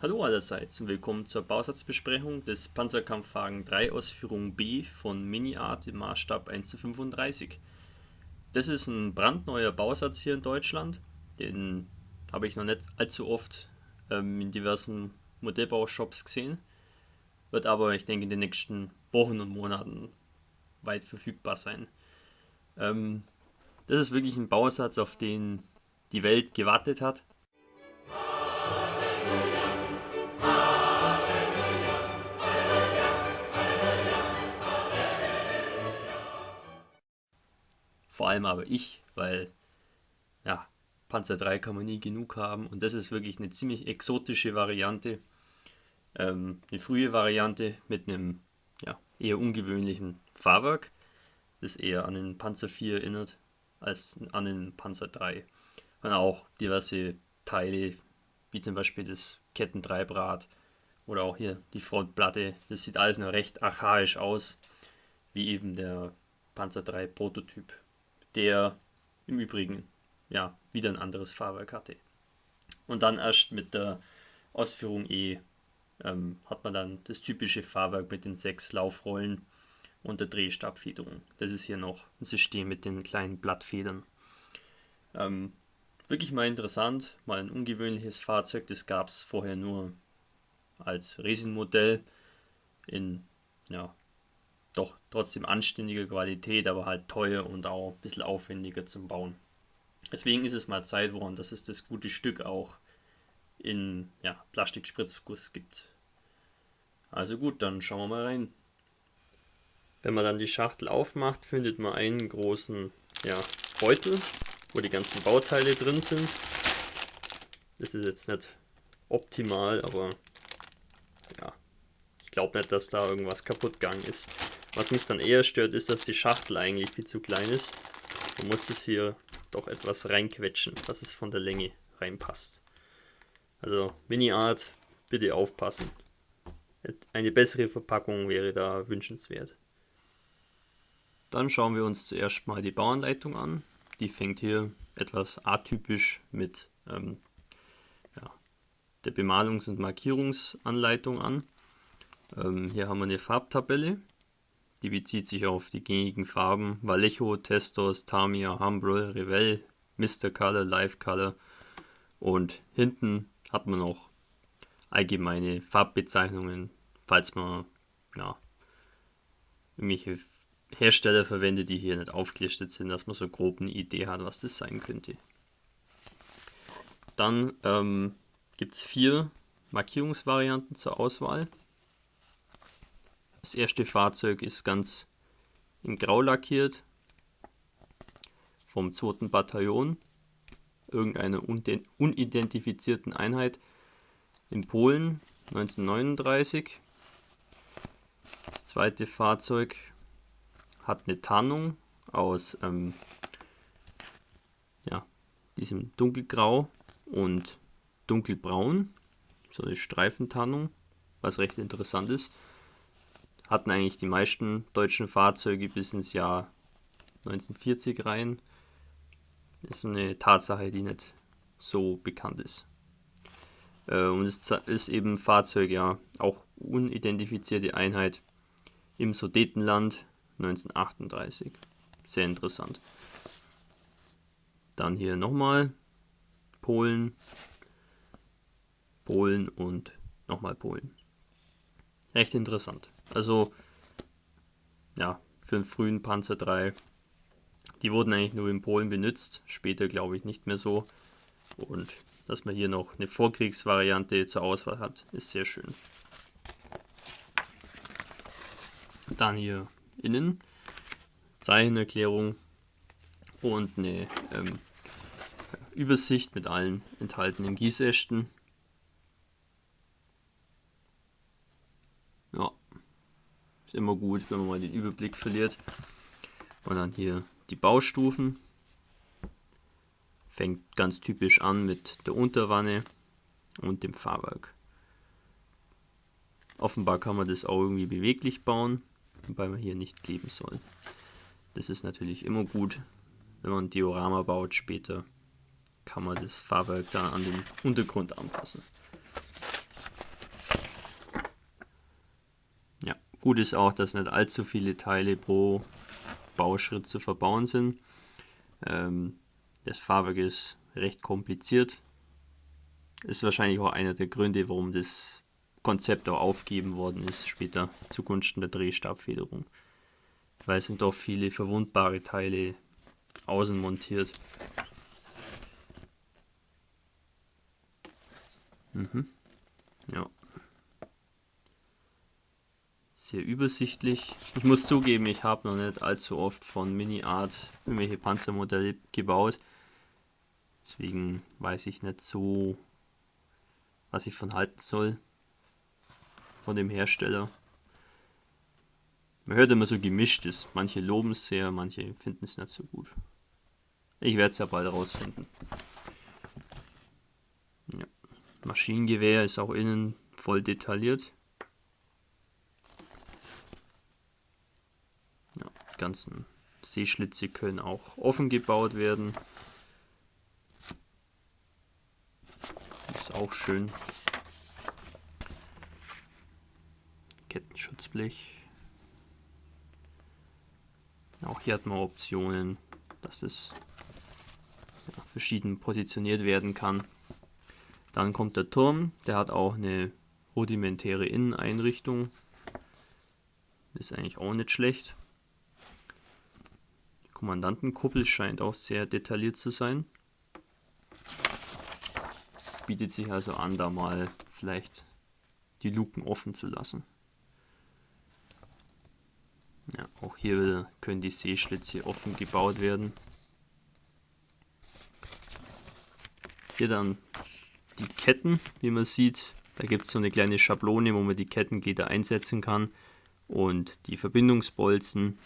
Hallo allerseits und willkommen zur Bausatzbesprechung des Panzerkampfwagen 3 Ausführung B von Mini-Art im Maßstab 1:35. Das ist ein brandneuer Bausatz hier in Deutschland. Den habe ich noch nicht allzu oft in diversen Modellbaushops gesehen. Wird aber, ich denke, in den nächsten Wochen und Monaten weit verfügbar sein. Das ist wirklich ein Bausatz, auf den die Welt gewartet hat. Vor allem aber ich, weil ja, Panzer 3 kann man nie genug haben und das ist wirklich eine ziemlich exotische Variante. Eine frühe Variante mit einem eher ungewöhnlichen Fahrwerk, das eher an den Panzer 4 erinnert als an den Panzer 3. Und auch diverse Teile, wie zum Beispiel das Kettentreibrad oder auch hier die Frontplatte. Das sieht alles noch recht archaisch aus, wie eben der Panzer 3 Prototyp, der im Übrigen wieder ein anderes Fahrwerk hatte. Und dann erst mit der Ausführung E hat man dann das typische Fahrwerk mit den 6 Laufrollen und der Drehstabfederung. Das ist hier noch ein System mit den kleinen Blattfedern. Wirklich mal interessant, mal ein ungewöhnliches Fahrzeug, das gab es vorher nur als Racing-Modell in doch trotzdem anständiger Qualität, aber halt teuer und auch ein bisschen aufwendiger zum Bauen. Deswegen ist es mal Zeit geworden, dass es das gute Stück auch in Plastikspritzguss gibt. Also gut, dann schauen wir mal rein. Wenn man dann die Schachtel aufmacht, findet man einen großen Beutel, wo die ganzen Bauteile drin sind. Das ist jetzt nicht optimal, aber ich glaube nicht, dass da irgendwas kaputt gegangen ist. Was mich dann eher stört, ist, dass die Schachtel eigentlich viel zu klein ist. Man muss es hier doch etwas reinquetschen, dass es von der Länge reinpasst. Also Mini-Art, bitte aufpassen. Eine bessere Verpackung wäre da wünschenswert. Dann schauen wir uns zuerst mal die Bauanleitung an. Die fängt hier etwas atypisch mit der Bemalungs- und Markierungsanleitung an. Hier haben wir eine Farbtabelle. Die bezieht sich auf die gängigen Farben Vallejo, Testos, Tamiya, Humbrol, Revell, Mr. Color, Live Color. Und hinten hat man noch allgemeine Farbbezeichnungen, falls man irgendwelche Hersteller verwendet, die hier nicht aufgelistet sind, dass man so grob eine Idee hat, was das sein könnte. Dann gibt es 4 Markierungsvarianten zur Auswahl. Das erste Fahrzeug ist ganz in Grau lackiert, vom 2. Bataillon, irgendeiner unidentifizierten Einheit in Polen 1939. Das zweite Fahrzeug hat eine Tarnung aus diesem dunkelgrau und dunkelbraun, so eine Streifentarnung, was recht interessant ist. Hatten eigentlich die meisten deutschen Fahrzeuge bis ins Jahr 1940 rein. Ist eine Tatsache, die nicht so bekannt ist. Und es ist eben ein Fahrzeug, auch unidentifizierte Einheit im Sudetenland 1938. Sehr interessant. Dann hier nochmal Polen, Polen und nochmal Polen. Recht interessant. Also, für einen frühen Panzer 3. Die wurden eigentlich nur in Polen benutzt, später glaube ich nicht mehr so. Und dass man hier noch eine Vorkriegsvariante zur Auswahl hat, ist sehr schön. Dann hier innen Zeichenerklärung und eine Übersicht mit allen enthaltenen Gießästen. Ist immer gut, wenn man mal den Überblick verliert. Und dann hier die Baustufen. Fängt ganz typisch an mit der Unterwanne und dem Fahrwerk. Offenbar kann man das auch irgendwie beweglich bauen, wobei man hier nicht kleben soll. Das ist natürlich immer gut, wenn man ein Diorama baut später, kann man das Fahrwerk dann an den Untergrund anpassen. Gut ist auch, dass nicht allzu viele Teile pro Bauschritt zu verbauen sind. Das Fahrwerk ist recht kompliziert. Ist wahrscheinlich auch einer der Gründe, warum das Konzept auch aufgegeben worden ist später zugunsten der Drehstabfederung. Weil es sind doch viele verwundbare Teile außen montiert. Ja. Sehr übersichtlich. Ich muss zugeben, ich habe noch nicht allzu oft von Mini-Art irgendwelche Panzermodelle gebaut. Deswegen weiß ich nicht so, was ich von halten soll. Von dem Hersteller. Man hört immer so gemischtes. Manche loben es sehr, manche finden es nicht so gut. Ich werde es ja bald rausfinden. Ja. Maschinengewehr ist auch innen voll detailliert. Ja, die ganzen Sehschlitze können auch offen gebaut werden. Ist auch schön. Kettenschutzblech. Auch hier hat man Optionen, dass es verschieden positioniert werden kann. Dann kommt der Turm, der hat auch eine rudimentäre Inneneinrichtung. Ist eigentlich auch nicht schlecht. Die Kommandantenkuppel scheint auch sehr detailliert zu sein. Bietet sich also an, da mal vielleicht die Luken offen zu lassen. Ja, auch hier können die Sehschlitze offen gebaut werden. Hier dann die Ketten, wie man sieht. Da gibt es so eine kleine Schablone, wo man die Kettenglieder einsetzen kann. Und die Verbindungsbolzen,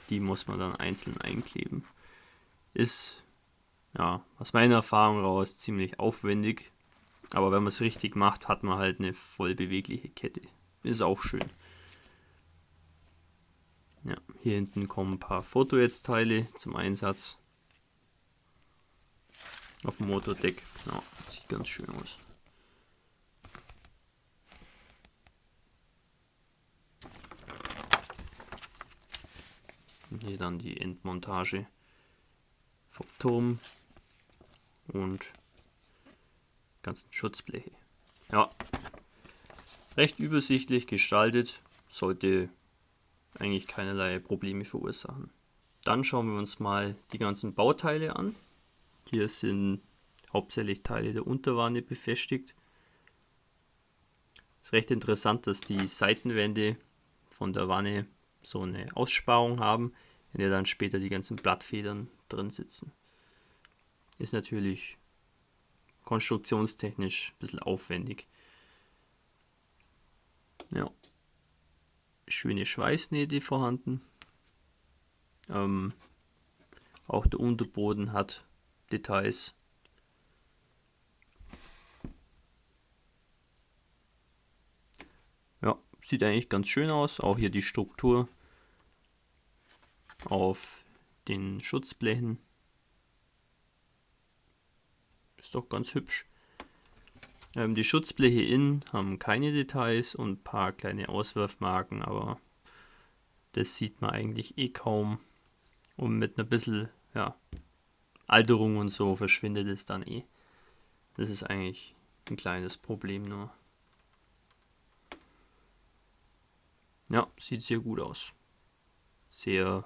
die muss man dann einzeln einkleben. Ist, ja, aus meiner Erfahrung raus ziemlich aufwendig. Aber wenn man es richtig macht, hat man halt eine voll bewegliche Kette. Ist auch schön. Ja, hier hinten kommen ein paar Fotonetzteile zum Einsatz. Auf dem Motordeck. Ja, sieht ganz schön aus. Und hier dann die Endmontage vom Turm und ganzen Schutzbleche. Ja, recht übersichtlich gestaltet, sollte eigentlich keinerlei Probleme verursachen. Dann schauen wir uns mal die ganzen Bauteile an. Hier sind hauptsächlich Teile der Unterwanne befestigt. Ist recht interessant, dass die Seitenwände von der Wanne so eine Aussparung haben, in der dann später die ganzen Blattfedern drin sitzen. Ist natürlich konstruktionstechnisch ein bisschen aufwendig. Ja. Schöne Schweißnähte vorhanden. Auch der Unterboden hat Details. Ja, sieht eigentlich ganz schön aus. Auch hier die Struktur auf den Schutzblechen. Ist doch ganz hübsch. Die Schutzbleche innen haben keine Details und ein paar kleine Auswurfmarken, aber das sieht man eigentlich eh kaum. Und mit einer bisschen Alterung und so verschwindet es dann eh. Das ist eigentlich ein kleines Problem nur. Ja, sieht sehr gut aus. Sehr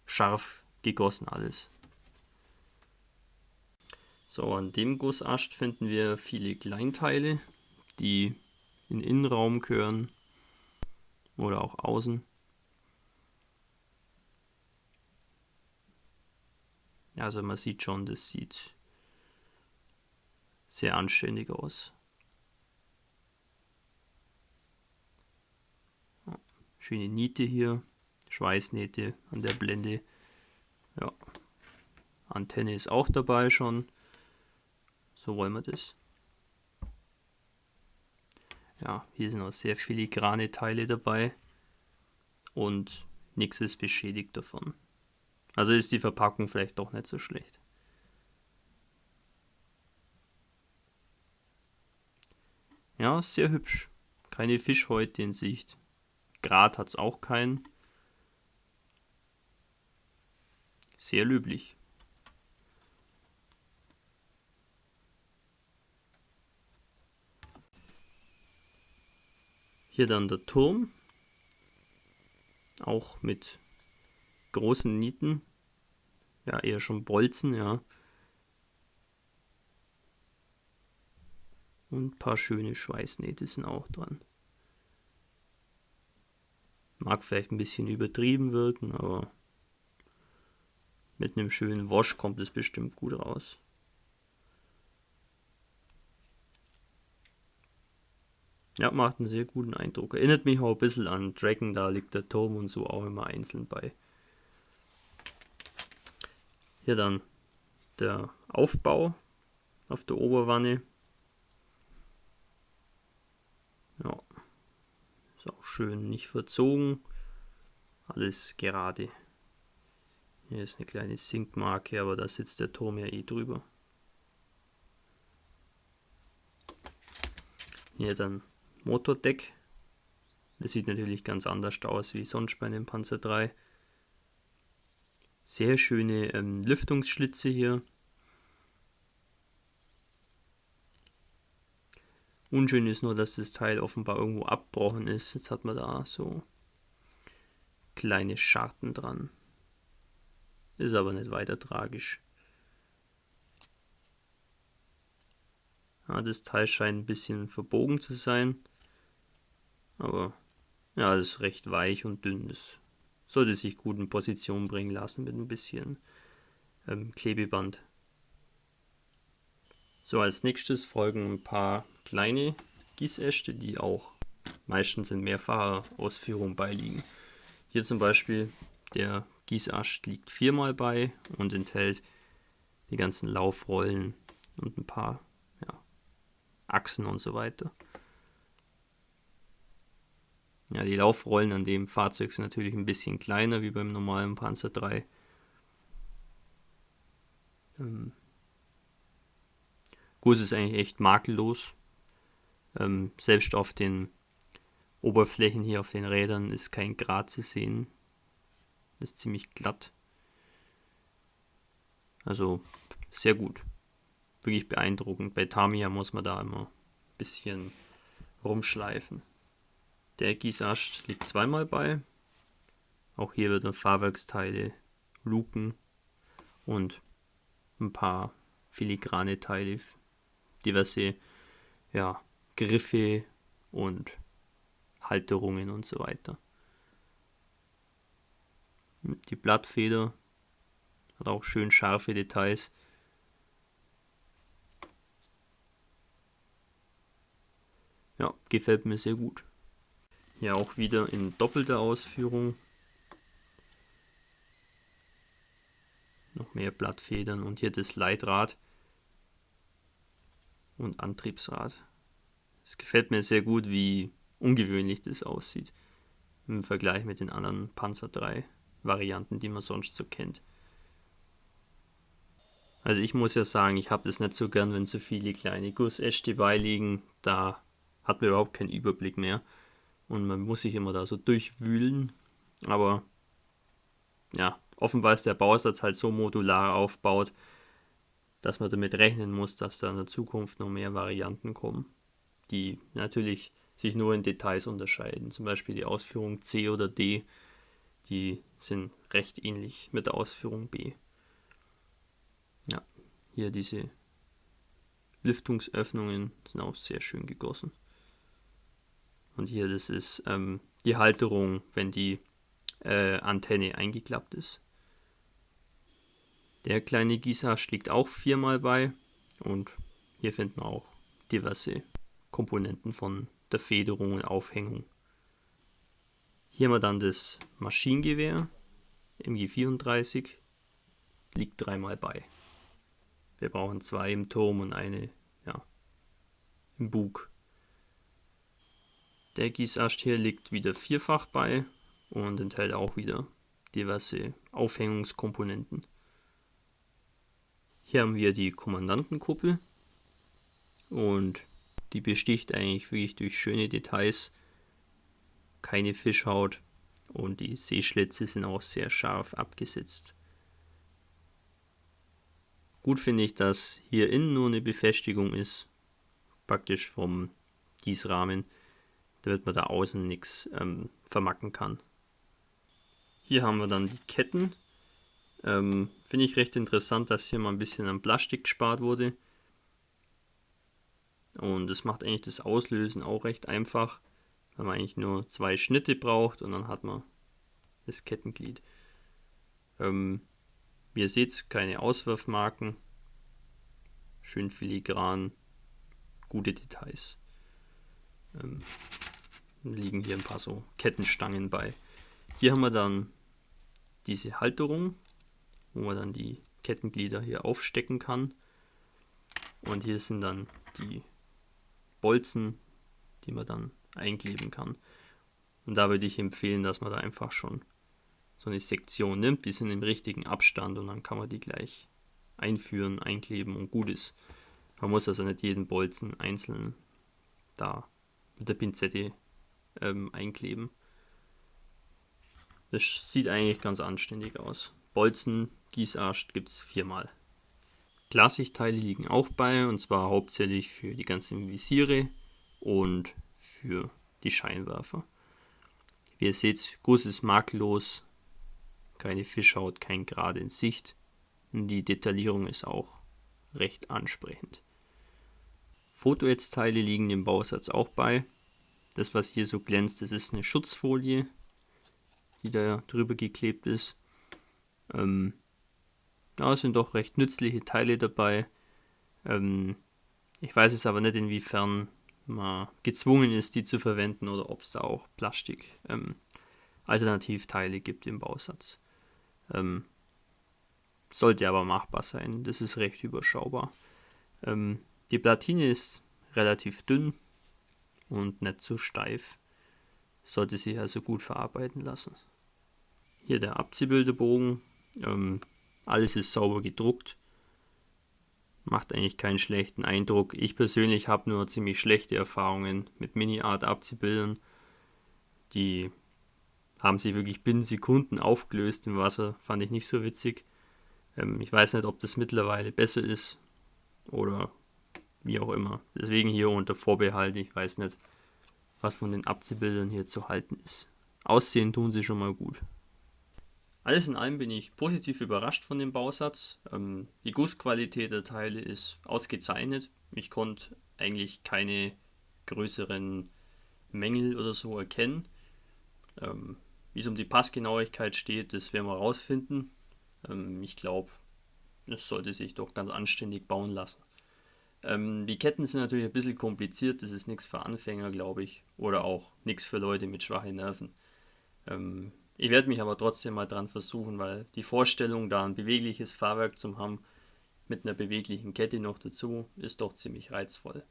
scharf gegossen alles. So, an dem Gussast finden wir viele Kleinteile, die in den Innenraum gehören oder auch außen. Also man sieht schon, das sieht sehr anständig aus. Schöne Niete hier, Schweißnähte an der Blende. Ja, Antenne ist auch dabei schon. So wollen wir das. Ja, hier sind auch sehr filigrane Teile dabei und nichts ist beschädigt davon. Also ist die Verpackung vielleicht doch nicht so schlecht. Ja, sehr hübsch. Keine Fischhäute in Sicht. Grat hat es auch keinen. Sehr löblich. Hier dann der Turm, auch mit großen Nieten, ja eher schon Bolzen, ja. Und ein paar schöne Schweißnähte sind auch dran. Mag vielleicht ein bisschen übertrieben wirken, aber mit einem schönen Wash kommt es bestimmt gut raus. Ja, macht einen sehr guten Eindruck. Erinnert mich auch ein bisschen an Dragon, da liegt der Turm und so auch immer einzeln bei. Hier dann der Aufbau auf der Oberwanne. Ja, ist auch schön nicht verzogen. Alles gerade. Hier ist eine kleine Sinkmarke, aber da sitzt der Turm ja eh drüber. Hier dann Motordeck. Das sieht natürlich ganz anders aus wie sonst bei einem Panzer 3. Sehr schöne Lüftungsschlitze hier. Unschön ist nur, dass das Teil offenbar irgendwo abgebrochen ist. Jetzt hat man da so kleine Scharten dran. Ist aber nicht weiter tragisch. Ja, das Teil scheint ein bisschen verbogen zu sein. Aber ja, das ist recht weich und dünn. Das sollte sich gut in Position bringen lassen mit ein bisschen Klebeband. So, als nächstes folgen ein paar kleine Gießäste, die auch meistens in mehrfacher Ausführung beiliegen. Hier zum Beispiel der Gießast liegt 4-mal bei und enthält die ganzen Laufrollen und ein paar Achsen und so weiter. Ja, die Laufrollen an dem Fahrzeug sind natürlich ein bisschen kleiner wie beim normalen Panzer 3. Guss ist eigentlich echt makellos. Selbst auf den Oberflächen hier auf den Rädern ist kein Grat zu sehen. Ist ziemlich glatt. Also sehr gut. Wirklich beeindruckend. Bei Tamiya muss man da immer ein bisschen rumschleifen. Der Gießast liegt 2-mal bei. Auch hier werden Fahrwerksteile, Luken und ein paar filigrane Teile, diverse Griffe und Halterungen und so weiter. Die Blattfeder hat auch schön scharfe Details. Ja, gefällt mir sehr gut. Hier auch wieder in doppelter Ausführung. Noch mehr Blattfedern und hier das Leitrad und Antriebsrad. Es gefällt mir sehr gut, wie ungewöhnlich das aussieht im Vergleich mit den anderen Panzer 3 Varianten, die man sonst so kennt. Also ich muss ja sagen, ich habe das nicht so gern, wenn so viele kleine Gussäste beiliegen. Da hat man überhaupt keinen Überblick mehr und man muss sich immer da so durchwühlen. Aber ja, offenbar ist der Bausatz halt so modular aufgebaut, dass man damit rechnen muss, dass da in der Zukunft noch mehr Varianten kommen, die natürlich sich nur in Details unterscheiden. Zum Beispiel die Ausführung C oder D, die sind recht ähnlich mit der Ausführung B. Ja, hier diese Lüftungsöffnungen sind auch sehr schön gegossen. Und hier, das ist die Halterung, wenn die Antenne eingeklappt ist. Der kleine Gießast liegt auch 4-mal bei und hier finden wir auch diverse Komponenten von der Federung und Aufhängung. Hier haben wir dann das Maschinengewehr MG34, liegt 3-mal bei. Wir brauchen 2 im Turm und eine im Bug. Der Gießast hier liegt wieder 4-fach bei und enthält auch wieder diverse Aufhängungskomponenten. Hier haben wir die Kommandantenkuppel und die besticht eigentlich wirklich durch schöne Details. keine Fischhaut und die Sehschlitze sind auch sehr scharf abgesetzt. Gut finde ich, dass hier innen nur eine Befestigung ist, praktisch vom Gießrahmen, damit man da außen nichts vermacken kann. Hier haben wir dann die Ketten. Finde ich recht interessant, dass hier mal ein bisschen an Plastik gespart wurde. Und das macht eigentlich das Auslösen auch recht einfach, weil man eigentlich nur 2 Schnitte braucht und dann hat man das Kettenglied. Wie ihr seht, keine Auswurfmarken, schön filigran, gute Details. Liegen hier ein paar so Kettenstangen bei. Hier haben wir dann diese Halterung, wo man dann die Kettenglieder hier aufstecken kann. Und hier sind dann die Bolzen, die man dann einkleben kann. Und da würde ich empfehlen, dass man da einfach schon so eine Sektion nimmt, die sind im richtigen Abstand und dann kann man die gleich einführen, einkleben und gut ist. Man muss also nicht jeden Bolzen einzeln da mit der Pinzette einkleben. Das sieht eigentlich ganz anständig aus. Bolzen, Gießarst gibt es 4-mal. Klarsichtteile liegen auch bei, und zwar hauptsächlich für die ganzen Visiere und für die Scheinwerfer. Wie ihr seht, Guss ist makellos, keine Fischhaut, kein Grad in Sicht. Und die Detaillierung ist auch recht ansprechend. Fotoätzteile liegen dem Bausatz auch bei. Das, was hier so glänzt, das ist eine Schutzfolie, die da drüber geklebt ist. Es sind doch recht nützliche Teile dabei. Ich weiß es aber nicht, inwiefern man gezwungen ist, die zu verwenden oder ob es da auch Plastik Alternativteile gibt im Bausatz. Sollte aber machbar sein, das ist recht überschaubar. Die Platine ist relativ dünn und nicht so steif, sollte sich also gut verarbeiten lassen. Hier der Abziehbilderbogen, alles ist sauber gedruckt, macht eigentlich keinen schlechten Eindruck. Ich persönlich habe nur ziemlich schlechte Erfahrungen mit Mini-Art-Abziehbildern. Die haben sich wirklich binnen Sekunden aufgelöst im Wasser, fand ich nicht so witzig. Ich weiß nicht, ob das mittlerweile besser ist oder wie auch immer. Deswegen hier unter Vorbehalt, ich weiß nicht, was von den Abziehbildern hier zu halten ist. Aussehen tun sie schon mal gut. Alles in allem bin ich positiv überrascht von dem Bausatz. Die Gussqualität der Teile ist ausgezeichnet. Ich konnte eigentlich keine größeren Mängel oder so erkennen. Wie es um die Passgenauigkeit steht, das werden wir rausfinden. Ich glaube, das sollte sich doch ganz anständig bauen lassen. Die Ketten sind natürlich ein bisschen kompliziert, das ist nichts für Anfänger, glaube ich. Oder auch nichts für Leute mit schwachen Nerven. Ich werde mich aber trotzdem mal dran versuchen, weil die Vorstellung, da ein bewegliches Fahrwerk zu haben, mit einer beweglichen Kette noch dazu, ist doch ziemlich reizvoll.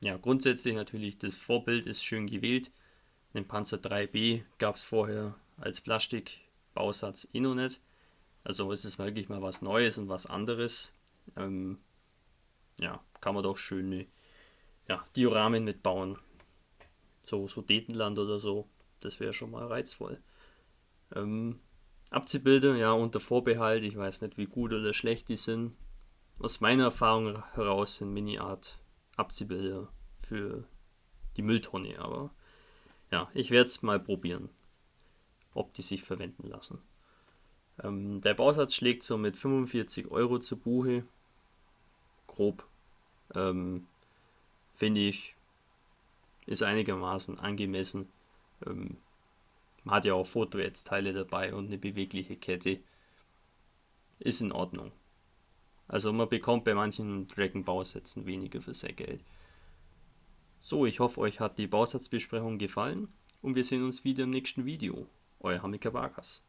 Ja, grundsätzlich natürlich, das Vorbild ist schön gewählt. Den Panzer 3B gab es vorher als Plastikbausatz noch nicht. Also ist es wirklich mal was Neues und was anderes. Kann man doch schöne Dioramen mitbauen. So Sudetenland oder so. Das wäre schon mal reizvoll. Abziehbilder, unter Vorbehalt. Ich weiß nicht, wie gut oder schlecht die sind. Aus meiner Erfahrung heraus sind Mini-Art Abziehbilder für die Mülltonne. Aber ich werde es mal probieren, ob die sich verwenden lassen. Der Bausatz schlägt so mit 45 Euro zu Buche. Grob. Finde ich, ist einigermaßen angemessen. Man hat ja auch Fotoätzteile dabei und eine bewegliche Kette. Ist in Ordnung. Also man bekommt bei manchen Dragon-Bausätzen weniger für sein Geld. So, ich hoffe, euch hat die Bausatzbesprechung gefallen und wir sehen uns wieder im nächsten Video. Euer Hamika Bakas.